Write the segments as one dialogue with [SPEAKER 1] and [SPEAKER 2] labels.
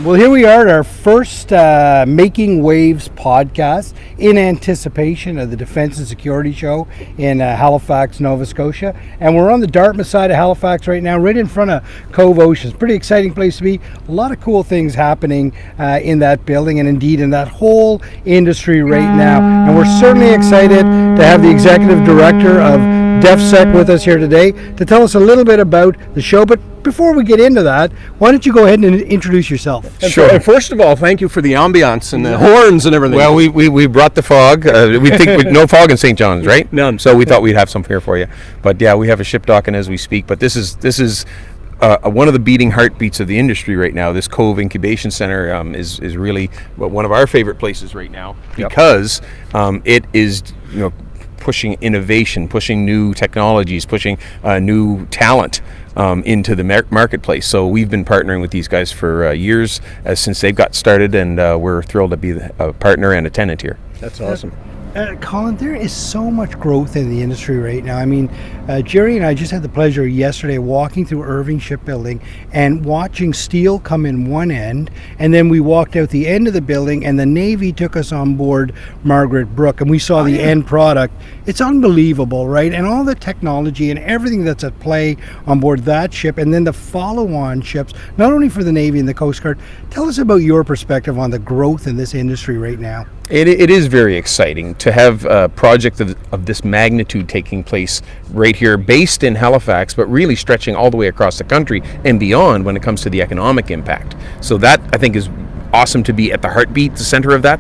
[SPEAKER 1] Well, here we are at our first Making Waves podcast in anticipation of the Defence and Security Show in Halifax, Nova Scotia. And we're on the Dartmouth side of Halifax right now, right in front of Cove Oceans. Pretty exciting place to be. A lot of cool things happening in that building and indeed in that whole industry right now. And we're certainly excited to have the Executive Director of DEFSEC with us here today to tell us a little bit about the show. But before we get into that, why don't you go ahead and introduce yourself?
[SPEAKER 2] Sure. And first of all, thank you for the ambiance and the horns and everything.
[SPEAKER 3] Well, we brought the fog. We think no fog in St. John's, right?
[SPEAKER 2] None.
[SPEAKER 3] So we thought we'd have some here for you. But yeah, we have a ship docking as we speak. But this is one of the beating heartbeats of the industry right now. This Cove Incubation Center is really one of our favorite places right now because it is pushing innovation, pushing new technologies, pushing new talent into the marketplace. So we've been partnering with these guys for years since they've got started, and we're thrilled to be a partner and a tenant here.
[SPEAKER 2] That's awesome.
[SPEAKER 1] Colin, there is so much growth in the industry right now. I mean, Jerry and I just had the pleasure yesterday walking through Irving Shipbuilding and watching steel come in one end, and then we walked out the end of the building and the Navy took us on board Margaret Brook and we saw the end product. It's unbelievable, right? And all the technology and everything that's at play on board that ship, and then the follow-on ships, not only for the Navy and the Coast Guard. Tell us about your perspective on the growth in this industry right now.
[SPEAKER 3] It is very exciting to have a project of this magnitude taking place right here, based in Halifax, but really stretching all the way across the country and beyond when it comes to the economic impact. So that, I think, is awesome to be at the heartbeat, the center of that.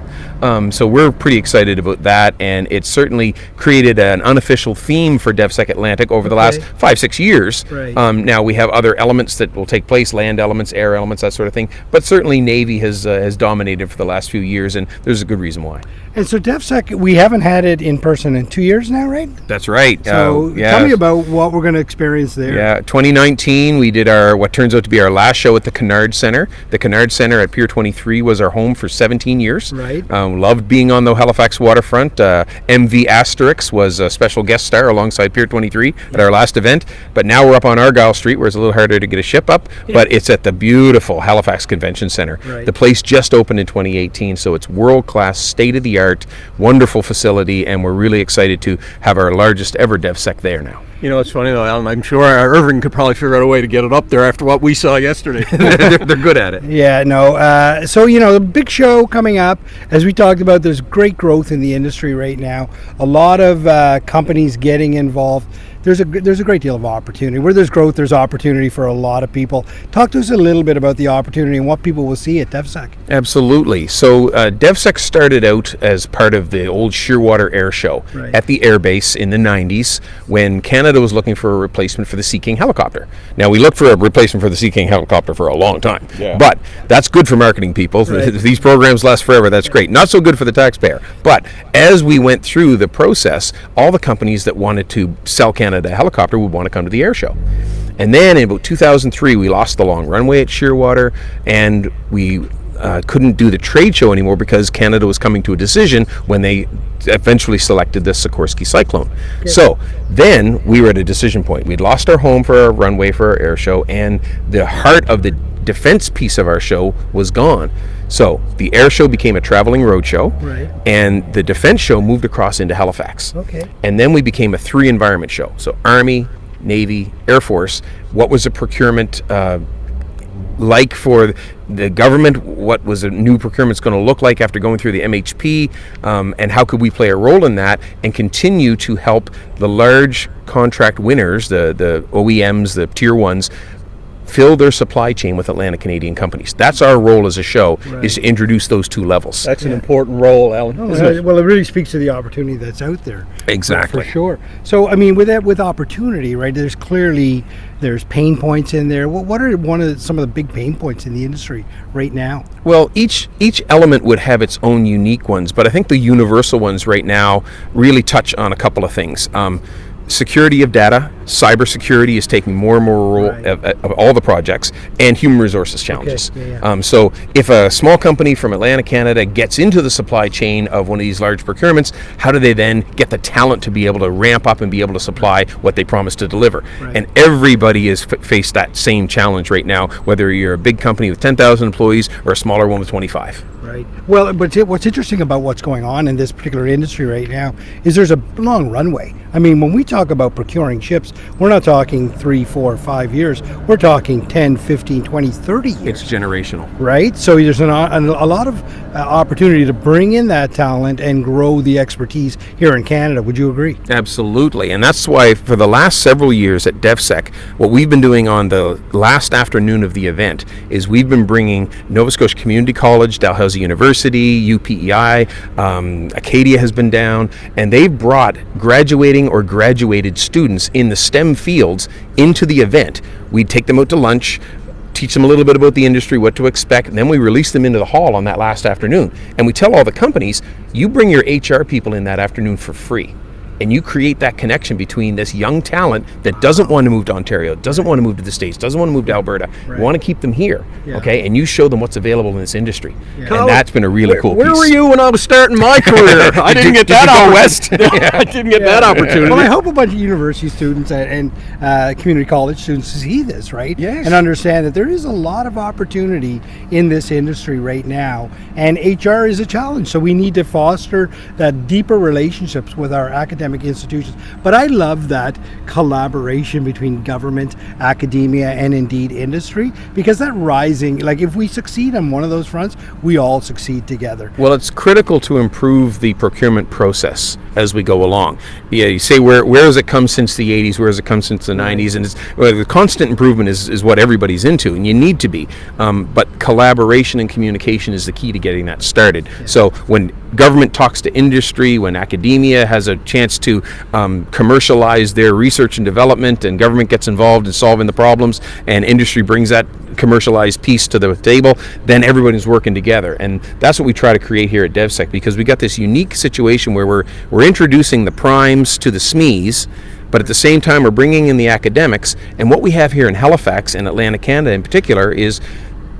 [SPEAKER 3] So we're pretty excited about that, and it's certainly created an unofficial theme for DEFSEC Atlantic over the last 5-6 years.
[SPEAKER 1] Right.
[SPEAKER 3] Now we have other elements that will take place, land elements, air elements, that sort of thing, but certainly Navy has dominated for the last few years, and there's a good reason why.
[SPEAKER 1] And so DEFSEC, we haven't had it in person in 2 years now, right?
[SPEAKER 3] That's right.
[SPEAKER 1] So tell me about what we're going to experience there.
[SPEAKER 3] Yeah, 2019 we did what turns out to be our last show at the Kennard Center. The Kennard Center at Pier 23 was our home for 17 years.
[SPEAKER 1] Right.
[SPEAKER 3] Loved being on the Halifax waterfront. MV Asterix was a special guest star alongside Pier 23 at our last event. But now we're up on Argyle Street, where it's a little harder to get a ship up. But it's at the beautiful Halifax Convention Center.
[SPEAKER 1] Right.
[SPEAKER 3] The place just opened in 2018, so it's world-class, state-of-the-art, wonderful facility, and we're really excited to have our largest ever DEFSEC there now.
[SPEAKER 2] You know, it's funny though, Alan, I'm sure Irving could probably figure out a way to get it up there after what we saw yesterday.
[SPEAKER 3] they're good at it.
[SPEAKER 1] Yeah, no. So, the big show coming up, as we talked about, there's great growth in the industry right now. A lot of companies getting involved. There's a great deal of opportunity. Where there's growth, there's opportunity for a lot of people. Talk to us a little bit about the opportunity and what people will see at DEFSEC.
[SPEAKER 3] Absolutely. So DEFSEC started out as part of the old Shearwater Air Show at the Air Base in the 90s, when Canada was looking for a replacement for the Sea King helicopter. Now, we looked for a replacement for the Sea King helicopter for a long time, but that's good for marketing people. Right. If these programs last forever, that's great. Not so good for the taxpayer. But as we went through the process, all the companies that wanted to sell Canada a helicopter would want to come to the air show. And then in about 2003, we lost the long runway at Shearwater, and we couldn't do the trade show anymore because Canada was coming to a decision when they eventually selected the Sikorsky Cyclone. Okay. So then we were at a decision point. We'd lost our home for our runway for our air show, and the heart of the defense piece of our show was gone. So the air show became a traveling road show, and the defense show moved across into Halifax.
[SPEAKER 1] Okay.
[SPEAKER 3] And then we became a 3-environment show. So Army, Navy, Air Force. What was the procurement like for the government? What was a new procurement going to look like after going through the MHP? And how could we play a role in that and continue to help the large contract winners, the OEMs, the tier ones, fill their supply chain with Atlantic Canadian companies? That's our role as a show, is to introduce those two levels.
[SPEAKER 2] That's an important role, Alan.
[SPEAKER 1] Well, it really speaks to the opportunity that's out there.
[SPEAKER 3] Exactly.
[SPEAKER 1] For sure. So, I mean, with opportunity, right, there's pain points in there. What are some of the big pain points in the industry right now?
[SPEAKER 3] Well, each element would have its own unique ones, but I think the universal ones right now really touch on a couple of things. security of data, cybersecurity is taking more and more role of all the projects, and human resources challenges. So if a small company from Atlantic, Canada gets into the supply chain of one of these large procurements, how do they then get the talent to be able to ramp up and be able to supply what they promised to deliver? And everybody is faced that same challenge right now, whether you're a big company with 10,000 employees or a smaller one with 25.
[SPEAKER 1] Right. Well, but what's interesting about what's going on in this particular industry right now is there's a long runway. I mean, when we talk about procuring ships, we're not talking 3, 4, 5 years. We're talking 10, 15, 20, 30 years.
[SPEAKER 3] It's generational.
[SPEAKER 1] Right? So there's a lot of opportunity to bring in that talent and grow the expertise here in Canada. Would you agree?
[SPEAKER 3] Absolutely. And that's why for the last several years at DEFSEC, what we've been doing on the last afternoon of the event is we've been bringing Nova Scotia Community College, Dalhousie University, UPEI, Acadia has been down, and they've brought graduating or graduated students in the STEM fields into the event. We take them out to lunch, teach them a little bit about the industry, what to expect, and then we release them into the hall on that last afternoon. And we tell all the companies, you bring your HR people in that afternoon for free. And you create that connection between this young talent that doesn't want to move to Ontario, doesn't want to move to the States, doesn't want to move to Alberta. You want to keep them here, okay? And you show them what's available in this industry. And that's been a really cool piece.
[SPEAKER 2] Where were you when I was starting my career? I didn't get that
[SPEAKER 3] out west.
[SPEAKER 2] I didn't get that opportunity.
[SPEAKER 1] Well, I hope a bunch of university students and community college students see this, right?
[SPEAKER 2] Yes.
[SPEAKER 1] And understand that there is a lot of opportunity in this industry right now, and HR is a challenge. So we need to foster that deeper relationships with our academic institutions. But I love that collaboration between government, academia, and indeed industry, because that rising, like if we succeed on one of those fronts, we all succeed together.
[SPEAKER 3] Well, it's critical to improve the procurement process as we go along. Yeah, you say where has it come since the 80s, where has it come since the 90s, and the constant improvement is what everybody's into, and you need to be. But collaboration and communication is the key to getting that started. So when government talks to industry, when academia has a chance to commercialize their research and development, and government gets involved in solving the problems, and industry brings that commercialized piece to the table, then everybody's working together. And that's what we try to create here at DEVSEC, because we got this unique situation where we're introducing the primes to the SMEs, but at the same time we're bringing in the academics. And what we have here in Halifax and Atlantic Canada in particular is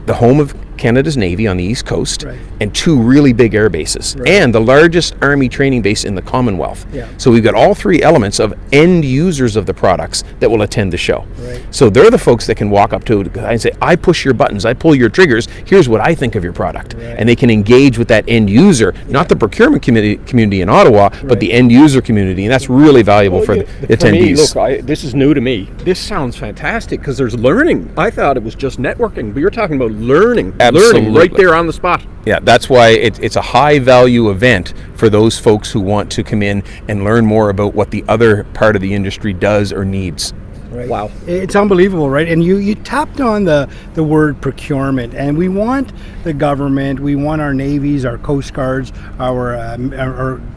[SPEAKER 3] the home of Canada's Navy on the East Coast, and 2 really big air bases, and the largest Army training base in the Commonwealth. So we've got all 3 elements of end users of the products that will attend the show. So they're the folks that can walk up to it and say, I push your buttons, I pull your triggers, here's what I think of your product. And they can engage with that end user, not the procurement community in Ottawa, but the end user community, and that's really valuable for the attendees.
[SPEAKER 2] For me, look, this is new to me. This sounds fantastic because there's learning. I thought it was just networking, but you're talking about learning.
[SPEAKER 3] Absolutely.
[SPEAKER 2] Learning right there on the spot.
[SPEAKER 3] Yeah, that's why it's a high value event for those folks who want to come in and learn more about what the other part of the industry does or needs.
[SPEAKER 2] Wow.
[SPEAKER 1] It's unbelievable, right? And you tapped on the word procurement, and we want the government, we want our navies, our coast guards, our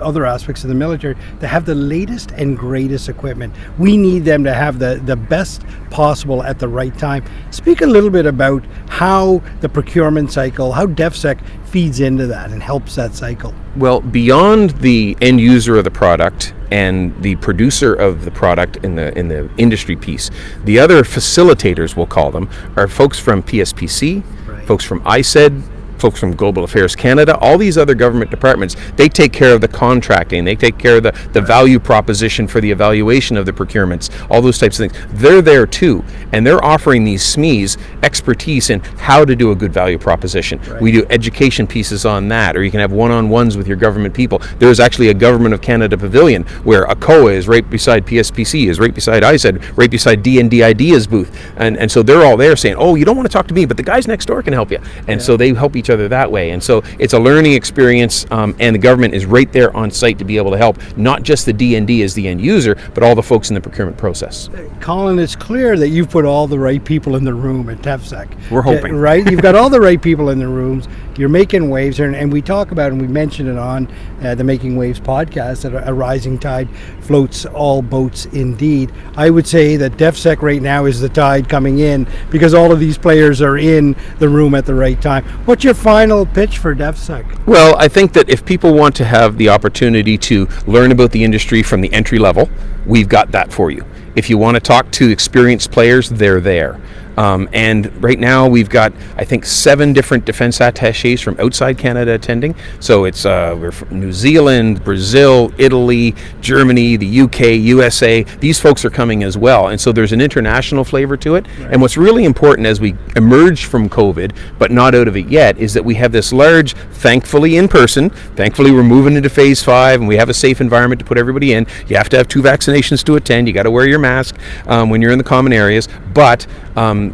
[SPEAKER 1] other aspects of the military to have the latest and greatest equipment. We need them to have the best possible at the right time. Speak a little bit about how the procurement cycle, how DEFSEC feeds into that and helps that cycle.
[SPEAKER 3] Well, beyond the end user of the product and the producer of the product in the industry piece, the other facilitators, we'll call them, are folks from PSPC, folks from ISED, folks from Global Affairs Canada, all these other government departments. They take care of the contracting, they take care of the value proposition for the evaluation of the procurements, all those types of things. They're there too, and they're offering these SMEs expertise in how to do a good value proposition. We do education pieces on that, or you can have one-on-ones with your government people. There's actually a Government of Canada pavilion where ACOA is right beside PSPC, is right beside ISED, right beside D&DID's booth, and so they're all there saying, oh, you don't want to talk to me, but the guys next door can help you. And so they help each other that way, and so it's a learning experience, and the government is right there on site to be able to help not just the D&D as the end user, but all the folks in the procurement process.
[SPEAKER 1] Colin, it's clear that you've put all the right people in the room at DEFSEC.
[SPEAKER 3] We're hoping.
[SPEAKER 1] Right? You've got all the right people in the rooms. you're making waves, and we talk about, and we mentioned it on the Making Waves podcast, that a rising tide floats all boats indeed. I would say that DEFSEC right now is the tide coming in, because all of these players are in the room at the right time. What's your final pitch for DEFSEC?
[SPEAKER 3] Well, I think that if people want to have the opportunity to learn about the industry from the entry level, we've got that for you. If you want to talk to experienced players, they're there. And right now we've got, I think, 7 different defense attaches from outside Canada attending. So it's we're from New Zealand, Brazil, Italy, Germany, the UK, USA. These folks are coming as well. And so there's an international flavor to it. Right. And what's really important as we emerge from COVID, but not out of it yet, is that we have this large, thankfully in person, thankfully we're moving into phase 5 and we have a safe environment to put everybody in. You have to have 2 vaccinations to attend. You got to wear your mask when you're in the common areas. But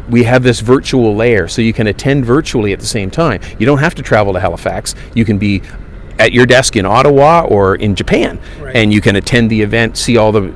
[SPEAKER 3] we have this virtual layer, so you can attend virtually at the same time. You don't have to travel to Halifax. You can be at your desk in Ottawa or in Japan, right, and you can attend the event, see all the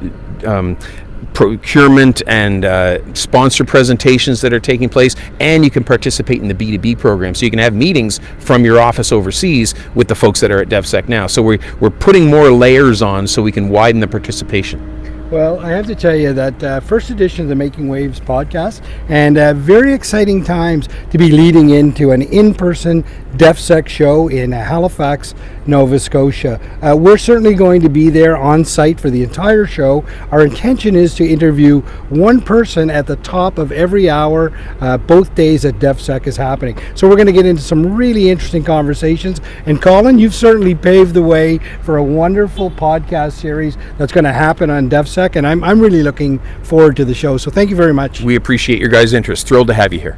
[SPEAKER 3] procurement and sponsor presentations that are taking place, and you can participate in the B2B program. So you can have meetings from your office overseas with the folks that are at DEFSEC now. So we're putting more layers on so we can widen the participation.
[SPEAKER 1] Well, I have to tell you that first edition of the Making Waves podcast, and very exciting times to be leading into an in-person DEFSEC show in Halifax, Nova Scotia. We're certainly going to be there on site for the entire show. Our intention is to interview one person at the top of every hour, both days that DEFSEC is happening. So we're going to get into some really interesting conversations. And Colin, you've certainly paved the way for a wonderful podcast series that's going to happen on DEFSEC, and I'm really looking forward to the show. So thank you very much.
[SPEAKER 3] We appreciate your guys' interest. Thrilled to have you here.